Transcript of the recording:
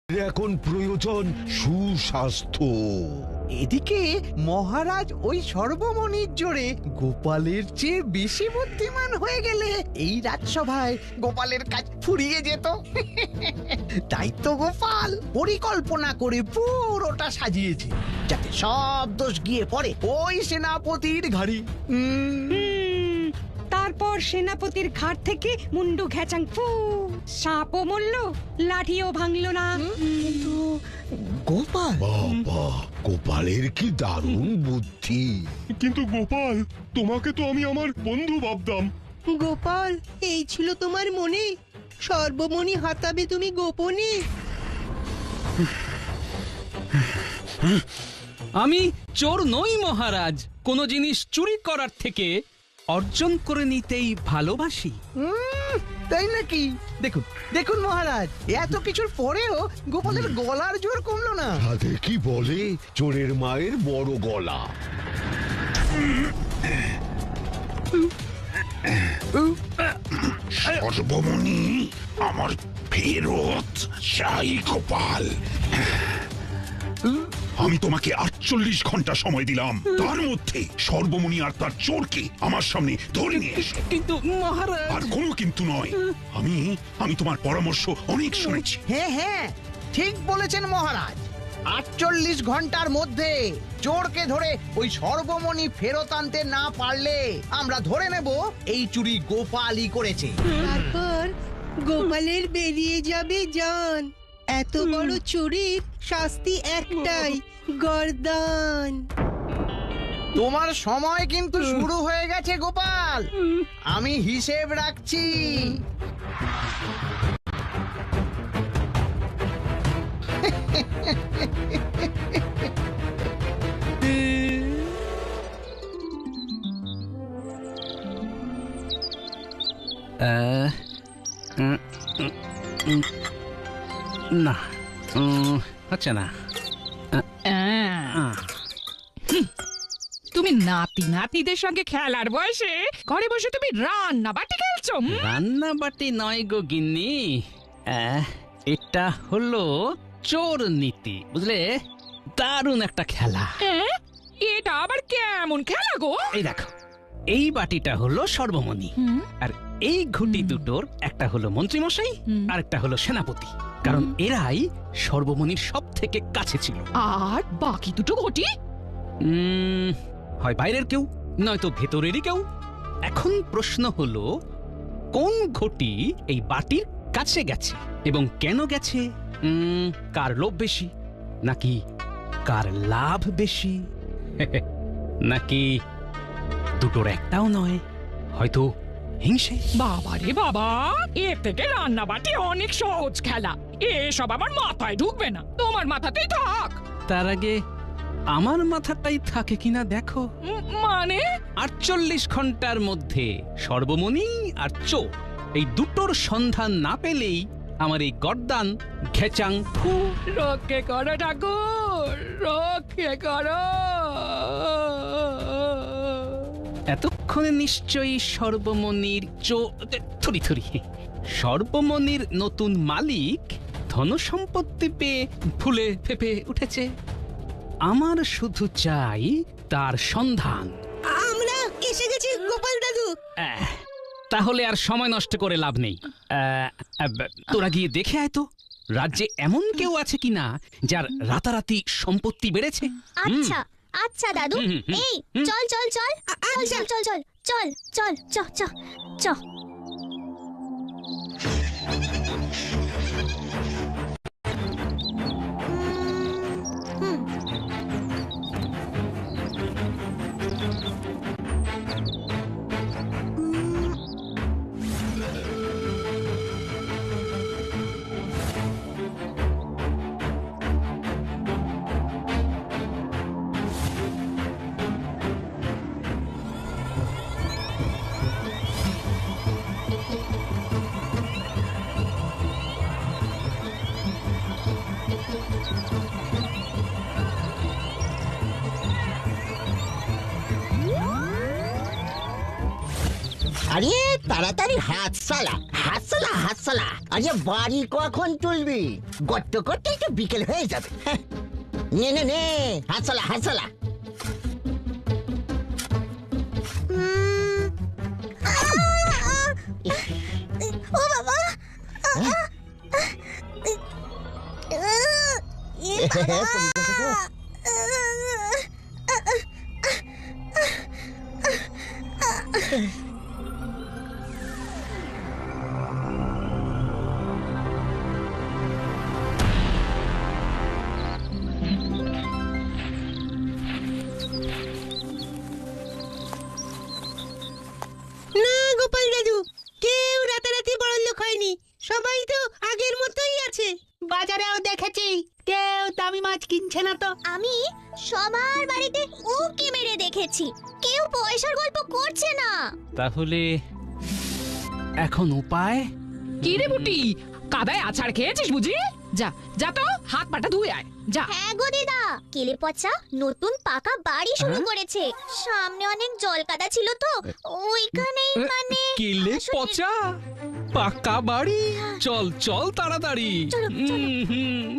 এখন প্রয়োজন সুস্বাস্থ্য। এদিকে মহারাজ ওই সর্বমণির জোরে গোপালের চেয়ে বেশি বুদ্ধিমান হয়ে গেলে এই রাজসভায় গোপালের কাজ ফুরিয়ে যেত। তাই তো গোপাল পরিকল্পনা করে পুরোটা সাজিয়েছে যাতে সব দোষ গিয়ে পড়ে ওই সেনাপতির ঘাড়ি। তারপর সেনাপতির ঘাট থেকে মুন্ডু ঘেচাং ফু, সাপও মরল, লাঠিও ভাঙলো না। কিন্তু গোপাল, বাবা, গোপালের কি দারুণ বুদ্ধি! কিন্তু গোপাল, তোমাকে তো আমি আমার বন্ধু ভাবতাম। গোপাল, এই ছিল তোমার মনে? সর্বমণি হাতাবে তুমি গোপনে? আমি চোর নই মহারাজ, কোনো জিনিস চুরি করার থেকে অর্জন করে নিতেই ভালোবাসি। তাই নাকি? দেখুন দেখুন মহারাজ, এত কিছুর পরেও গোপালের গলার জোর কমলো না। তাদের কি বলে চোরের মায়ের বড় গলা। সর্বমণি আমার ফেরত চাই গোপাল। আমি তোমাকে 48 ঘন্টা সময় দিলাম, তার মধ্যে সর্বমণি আর তার চোরকে আমার সামনে ধরে নিয়ে এসো। কিন্তু মহারাজ, আর কোনো কিন্তু নয়। আমি তোমার পরামর্শ অনেক শুনেছি। হ্যাঁ হ্যাঁ, ঠিক বলেছেন মহারাজ। 48 ঘন্টার মধ্যে চোরকে ধরে ওই সর্বমণি ফেরত আনতে না পারলে আমরা ধরে নেব এই চুরি গোপালই করেছে। তারপর গোপালের বেরিয়ে যাবে জান। এত বড় চুরির শাস্তি একটাই, গর্দান। তোমার সময় কিন্তু শুরু হয়ে গেছে গোপাল, আমি হিসেব রাখছি। না, হচ্ছে না। তুমি নাতি নাতিদের সঙ্গে খেলার বয়সে ঘরে বসে তুমি রান্না বাটি খেলছো? রান্না বাটি নয় গো গিন্নি, এটা হলো চোর নীতি, বুঝলে? দারুণ একটা খেলা। এটা আবার কেমন খেলা গো? এই দেখো, এই বাটিটা হলো সর্বমণি, আর এই ঘুটি দুটোর একটা হলো মন্ত্রীমশাই আর একটা হলো সেনাপতি, কারণ এরাই সর্বমণির সব থেকে কাছে ছিল। আর বাকি দুটো ঘটি? হয় বাইরের কেউ, নয়তো ভেতরেরই কেউ। এখন প্রশ্ন হলো, কোন ঘটি এই বাটির কাছে গেছে এবং কেন গেছে? কার লোভ বেশি, নাকি কার লাভ বেশি, নাকি দুটোর একটাও নয়, হয়তো হিংসে? বাবা রে বাবা, এর থেকে রান্না বাটি অনেক সহজ খেলা। এসব আমার মাথায় ঢুকবে না, তোমার মাথাতেই থাক। তার আগে আমার মাথাটাই থাকে কিনা দেখো। মানে 48 ঘন্টার মধ্যে সর্বমণি আর চোর এই দুটোর সন্ধান না পেলেই আমার এই গর্দান ঘেচাং ফু। রক্ষে করো ঠাকুর, রক্ষে করো। এতক্ষণে নিশ্চয়ই সর্বমণির থুরি থুরি সর্বমণির নতুন মালিক ধনসম্পত্তি পেয়ে ফুলে ফেপে উঠেছে। আমার শুধু চাই তার সন্ধান। আমরা এসে গেছি গোপাল দাদু। তাহলে আর সময় নষ্ট করে লাভ নেই। তোরা গিয়ে দেখে আয় তো, রাজ্যে এমন কেউ আছে কিনা যার রাতারাতি সম্পত্তি বেড়েছে। আচ্ছা আচ্ছা দাদু, এই চল চল চল চল চল চল চল চল চল চল চল। আরে তাড়াতাড়ি হাত সালা হাত সালা হাত সালা। আরে বাড়ি কখন তুলবি? গট্ট করতে তো বিকেল হয়ে যাবে। হ্যাঁ, নে নে নে হাত সালা হাত সালা। ও বাবা না গোপাল দাদু, কেউ রাতারাতি বড় লোক হয়নি, সবাই তো আগের মতোই আছে। বাজারেও দেখেছি কেউ দামি মাছ কিনছে না তো। আমি সবার বাড়িতে উকি মেরে দেখেছি, কেউ পয়সার গল্প করছে না। তাহলে এখন উপায়? কি রে বুটি, কাদায় আছাড় খেয়েছিস বুঝি? যা যা তো হাত পাটা ধুয়ে আয় যা। হ্যাঁ গো দিদা, কেলে পচা নতুন পাকা বাড়ি শুরু করেছে, সামনে অনেক জল কাদা ছিল তো ওইখানেই মানে কেলে পচা পাকা বাড়ি? চল চল তাড়াতাড়ি। চলো, চলো। হুম